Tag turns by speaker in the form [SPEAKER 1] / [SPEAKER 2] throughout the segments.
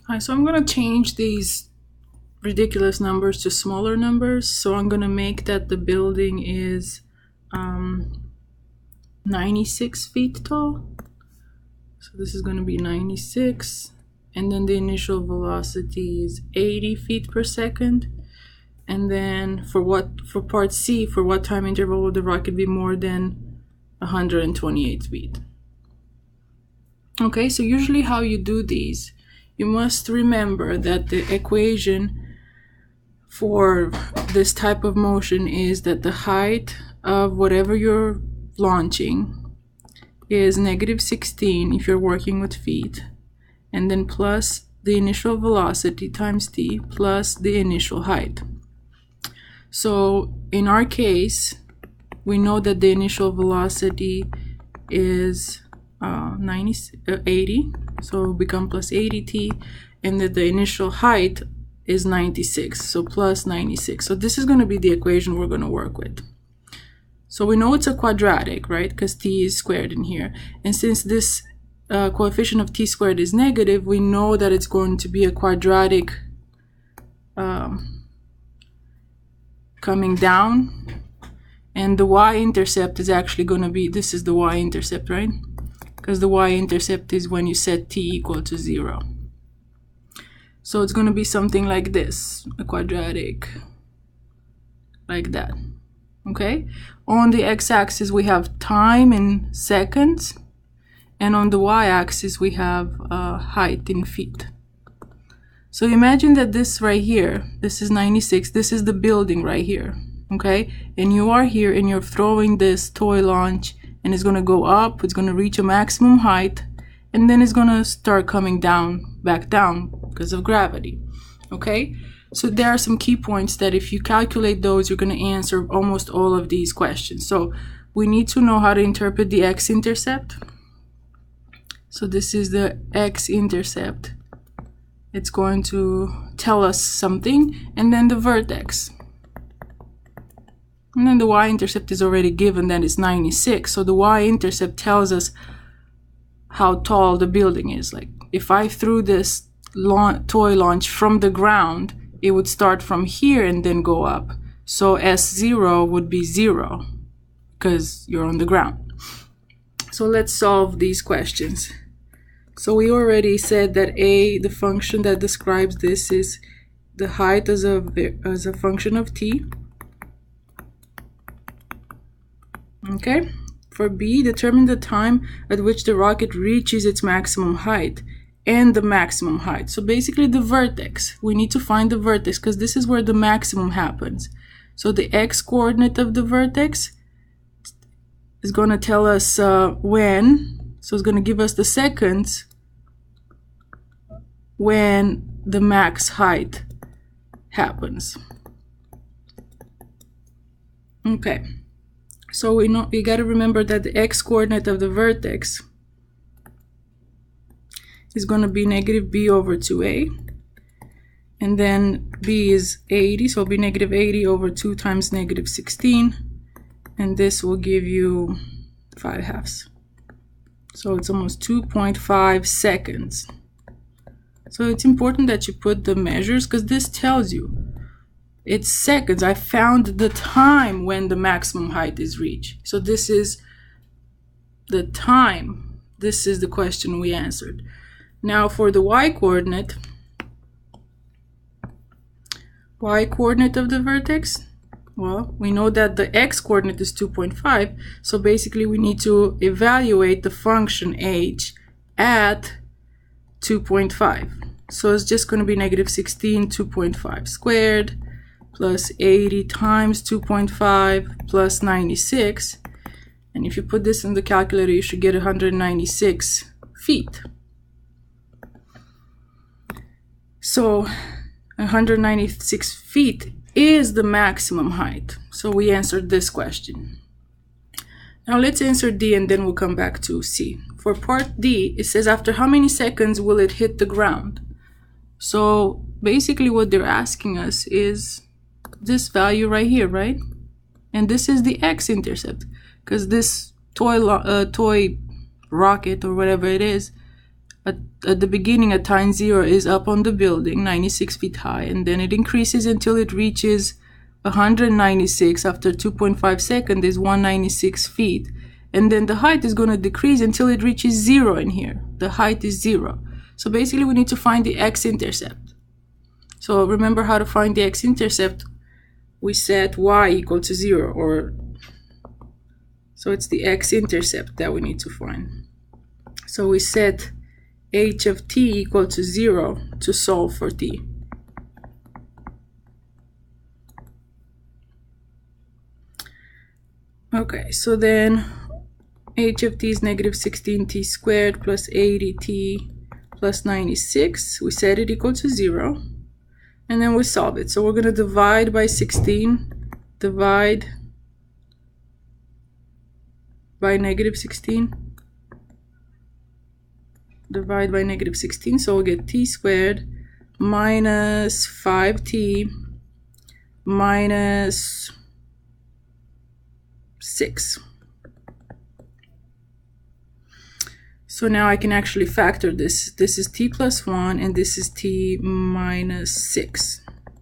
[SPEAKER 1] Alright, so I'm gonna change these ridiculous numbers to smaller numbers. So I'm gonna make that the building is 96 feet tall. So this is gonna be 96, and then the initial velocity is 80 feet per second. And then for part C, for what time interval will the rocket be more than 128 feet? Okay, so usually how you do these, you must remember that the equation for this type of motion is that the height of whatever you're launching is -16 if you're working with feet, and then plus the initial velocity times t plus the initial height. So in our case, we know that the initial velocity is 80, so it'll become plus 80t, and that the initial height is 96, so plus 96. So this is going to be the equation we're going to work with. So we know it's a quadratic, right, because t is squared in here, and since this coefficient of t squared is negative, we know that it's going to be a quadratic coming down, and the y-intercept is actually going to be, this is the y-intercept, right? Because the y-intercept is when you set t equal to 0. So it's going to be something like this, a quadratic, like that. Okay? On the x-axis we have time in seconds, and on the y-axis we have height in feet. So imagine that this right here, this is 96, this is the building right here, okay? And you are here and you're throwing this toy launch, and it's going to go up, it's going to reach a maximum height, and then it's going to start coming down, back down because of gravity, okay? So there are some key points that if you calculate those, you're going to answer almost all of these questions. So we need to know how to interpret the x-intercept. So this is the x-intercept. It's going to tell us something, and then the vertex. And then the y-intercept is already given, that is 96. So the y-intercept tells us how tall the building is. Like if I threw this toy launch from the ground, it would start from here and then go up. So S0 would be 0 because you're on the ground. So let's solve these questions. So we already said that a, the function that describes this, is the height as a function of t. Okay. For b, determine the time at which the rocket reaches its maximum height and the maximum height. So basically the vertex. We need to find the vertex because this is where the maximum happens. So the x-coordinate of the vertex is going to tell us when. So it's going to give us the seconds when the max height happens. Okay. So we got to remember that the x-coordinate of the vertex is going to be -b over 2a. And then b is 80, so it'll be -80 over 2 times -16. And this will give you 5/2. So it's almost 2.5 seconds. So it's important that you put the measures because this tells you it's seconds. I found the time when the maximum height is reached. So this is the time. This is the question we answered. Now for the y-coordinate of the vertex, well, we know that the x-coordinate is 2.5, so basically we need to evaluate the function h at 2.5. So it's just going to be -16 2.5 squared plus 80 times 2.5 plus 96. And if you put this in the calculator, you should get 196 feet. So 196 feet is the maximum height. So we answered this question. Now let's answer D and then we'll come back to C. For part D, it says after how many seconds will it hit the ground? So basically what they're asking us is this value right here, right? And this is the x-intercept because this toy rocket or whatever it is at the beginning at time 0 is up on the building, 96 feet high, and then it increases until it reaches 196 after 2.5 seconds is 196 feet. And then the height is going to decrease until it reaches 0 in here. The height is 0. So basically we need to find the x-intercept. So remember how to find the x-intercept. We set y equal to 0, so it's the x-intercept that we need to find. So we set h of t equal to 0 to solve for t. Okay, so then h of t is negative 16t squared plus 80t plus 96. We set it equal to 0. And then we solve it. So we're going to divide by 16, divide by negative 16, divide by negative 16. So we'll get t squared minus 5t minus 6. So now I can actually factor this. This is t plus 1 and this is t minus 6.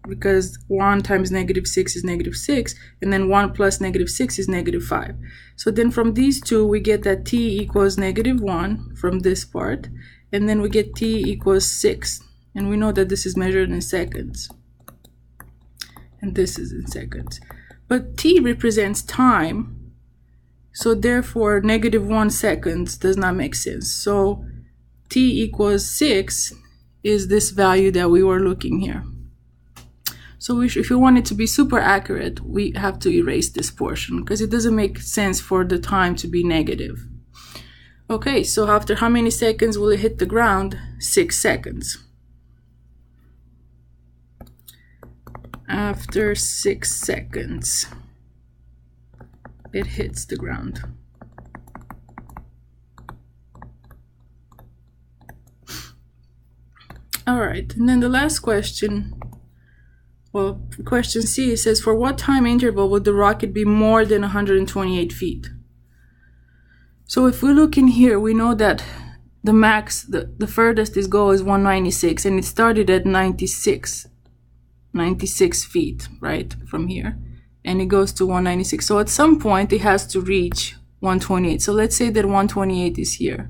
[SPEAKER 1] Because 1 times negative 6 is negative 6, and then 1 plus negative 6 is negative 5. So then from these two, we get that t equals negative 1 from this part, and then we get t equals 6. And we know that this is measured in seconds. And this is in seconds. But t represents time. So therefore, negative 1 seconds does not make sense. So t equals 6 is this value that we were looking here. So if you want it to be super accurate, we have to erase this portion because it doesn't make sense for the time to be negative. Okay, so after how many seconds will it hit the ground? 6 seconds. After 6 seconds. It hits the ground. All right, and then the last question, well, question C says, for what time interval would the rocket be more than 128 feet? So if we look in here, we know that the max, the furthest it goes is 196, and it started at 96 feet, right, from here. And it goes to 196. So at some point, it has to reach 128. So let's say that 128 is here.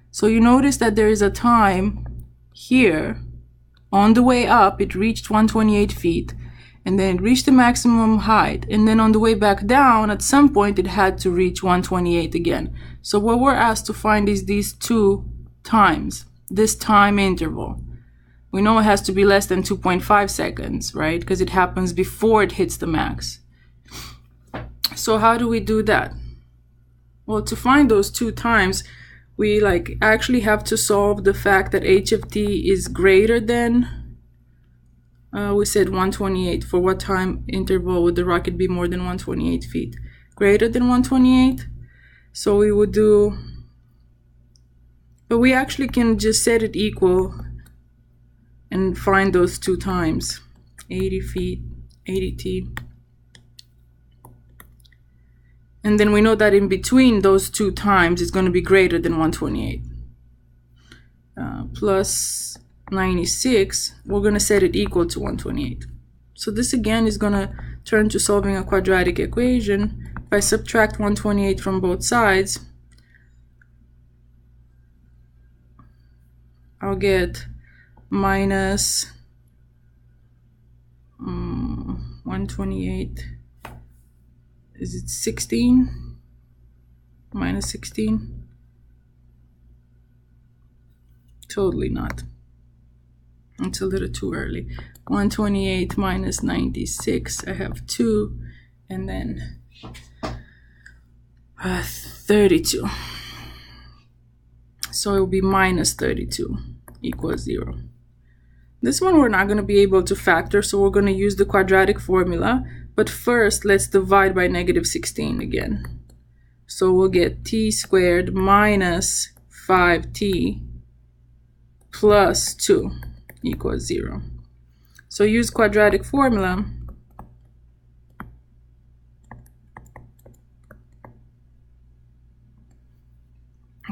[SPEAKER 1] So you notice that there is a time here. On the way up, it reached 128 feet. And then it reached the maximum height. And then on the way back down, at some point, it had to reach 128 again. So what we're asked to find is these two times, this time interval. We know it has to be less than 2.5 seconds, right? Because it happens before it hits the max. So how do we do that? Well, to find those two times, we actually have to solve the fact that h of t is greater than, we said 128. For what time interval would the rocket be more than 128 feet? Greater than 128. So we would do, but we actually can just set it equal and find those two times, 80 feet, 80t. And then we know that in between those two times, it's going to be greater than 128. Plus 96, we're going to set it equal to 128. So this again is going to turn to solving a quadratic equation. If I subtract 128 from both sides, I'll get minus 128, is it 16? Minus 16? Totally not. It's a little too early. 128 minus 96, I have 2, and then 32. So it will be minus 32 equals 0. This one we're not going to be able to factor, so we're going to use the quadratic formula. But first, let's divide by negative 16 again. So we'll get t squared minus 5t plus 2 equals 0. So use quadratic formula.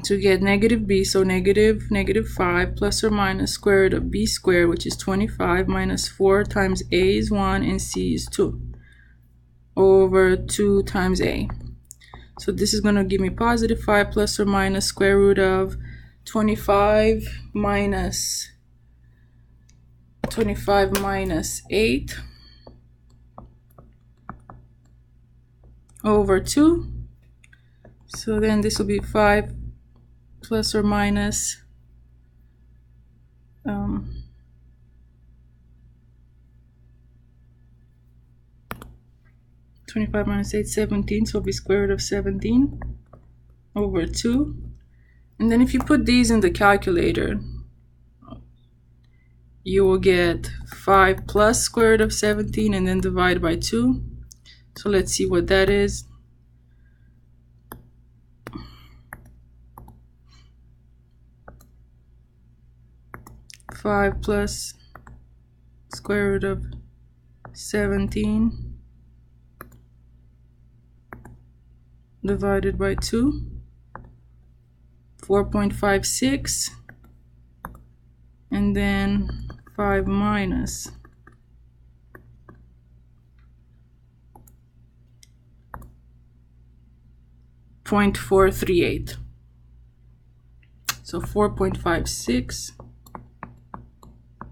[SPEAKER 1] to get negative b, so negative 5 plus or minus square root of b squared, which is 25, minus 4 times a is 1 and c is 2, over 2 times a. So this is going to give me positive 5 plus or minus square root of 25 minus 8 over 2. So then this will be 5 plus or minus 25 minus 8, 17, so it'll be square root of 17 over 2. And then if you put these in the calculator, you will get 5 plus square root of 17 and then divide by 2. So let's see what that is. Five plus square root of 17 divided by 2, 4.56, and then 5 minus 0.438. So 4.56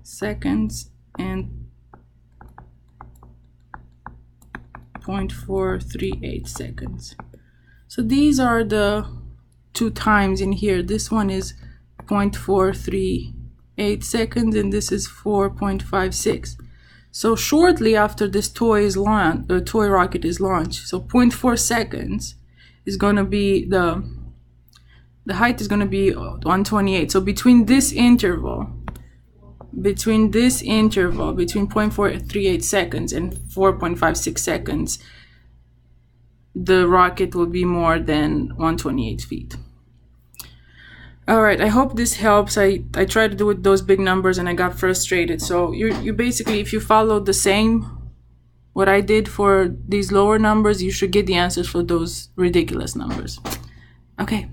[SPEAKER 1] seconds and 0.438 seconds. So these are the two times in here. This one is 0.438 seconds and this is 4.56. So shortly after this ToyRocket is launched, so 0.4 seconds is going to be the height is going to be 128. So between this interval between 0.438 seconds and 4.56 seconds, the rocket will be more than 128 feet. All right, I hope this helps. I tried to do with those big numbers and I got frustrated. So you basically, if you follow the same what I did for these lower numbers, you should get the answers for those ridiculous numbers. Okay.